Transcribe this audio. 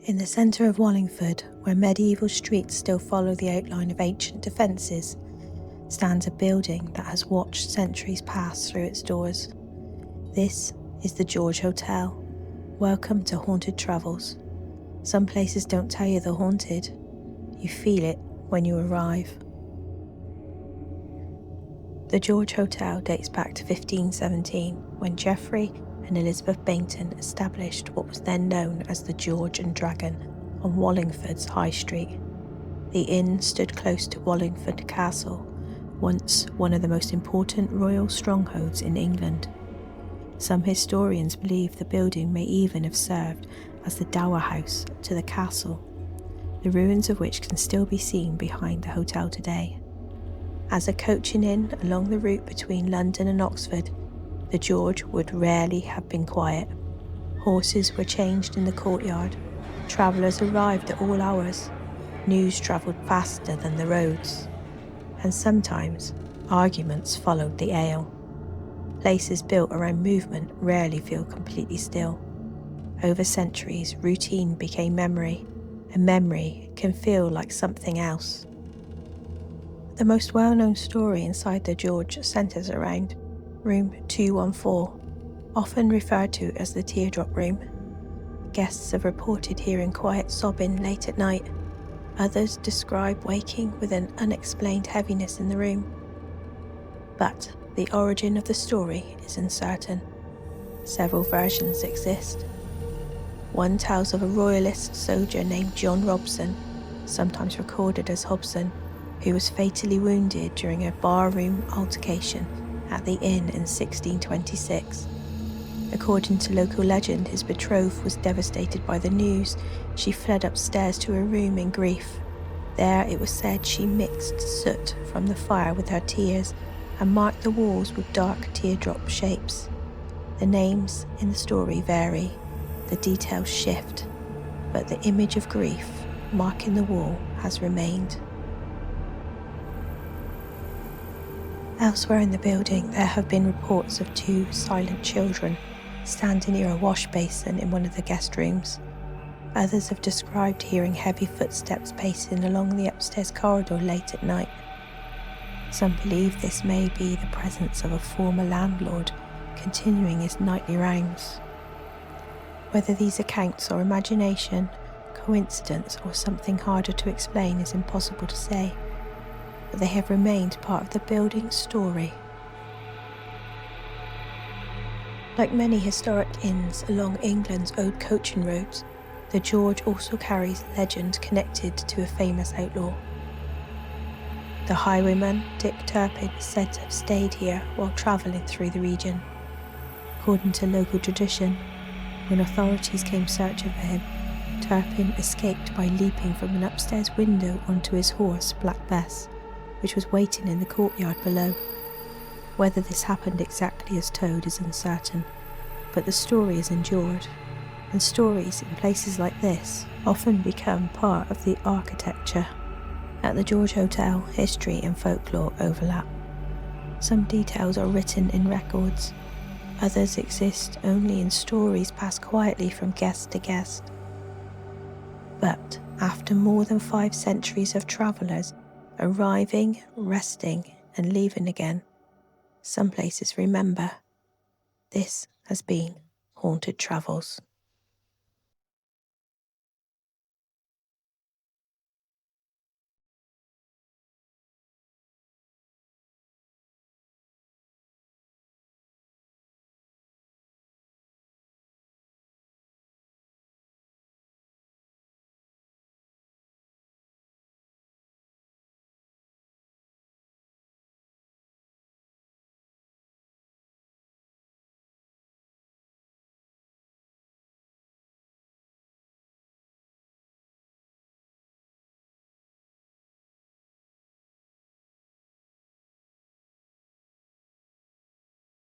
In the centre of Wallingford, where medieval streets still follow the outline of ancient defences, stands a building that has watched centuries pass through its doors. This is the George Hotel. Welcome to Haunted Travels. Some places don't tell you they're haunted. You feel it when you arrive. The George Hotel dates back to 1517, when Geoffrey and Elizabeth Baynton established what was then known as the George and Dragon on Wallingford's High Street. The inn stood close to Wallingford Castle, once one of the most important royal strongholds in England. Some historians believe the building may even have served as the dower house to the castle, the ruins of which can still be seen behind the hotel today. As a coaching inn along the route between London and Oxford, the George would rarely have been quiet. Horses were changed in the courtyard, travellers arrived at all hours, news travelled faster than the roads, and sometimes arguments followed the ale. Places built around movement rarely feel completely still. Over centuries, routine became memory, and memory can feel like something else. The most well-known story inside the George centres around Room 214, often referred to as the teardrop room. Guests have reported hearing quiet sobbing late at night. Others describe waking with an unexplained heaviness in the room. But the origin of the story is uncertain. Several versions exist. One tells of a Royalist soldier named John Robson, sometimes recorded as Hobson, who was fatally wounded during a barroom altercation at the inn in 1626. According to local legend, his betrothed was devastated by the news. She fled upstairs to her room in grief. There, it was said, she mixed soot from the fire with her tears and marked the walls with dark teardrop shapes. The names in the story vary, the details shift, but the image of grief marking the wall has remained. Elsewhere in the building, there have been reports of two silent children standing near a wash basin in one of the guest rooms. Others have described hearing heavy footsteps pacing along the upstairs corridor late at night. Some believe this may be the presence of a former landlord continuing his nightly rounds. Whether these accounts are imagination, coincidence, or something harder to explain is impossible to say, but they have remained part of the building's story. Like many historic inns along England's old coaching roads, the George also carries legend connected to a famous outlaw. The highwayman Dick Turpin is said to have stayed here while travelling through the region. According to local tradition, when authorities came searching for him, Turpin escaped by leaping from an upstairs window onto his horse, Black Bess, which was waiting in the courtyard below. Whether this happened exactly as told is uncertain, but the story is endured, and stories in places like this often become part of the architecture. At the George Hotel, history and folklore overlap. Some details are written in records, others exist only in stories passed quietly from guest to guest. But after more than 5 centuries of travellers arriving, resting, and leaving again, some places remember. This has been Haunted Travels.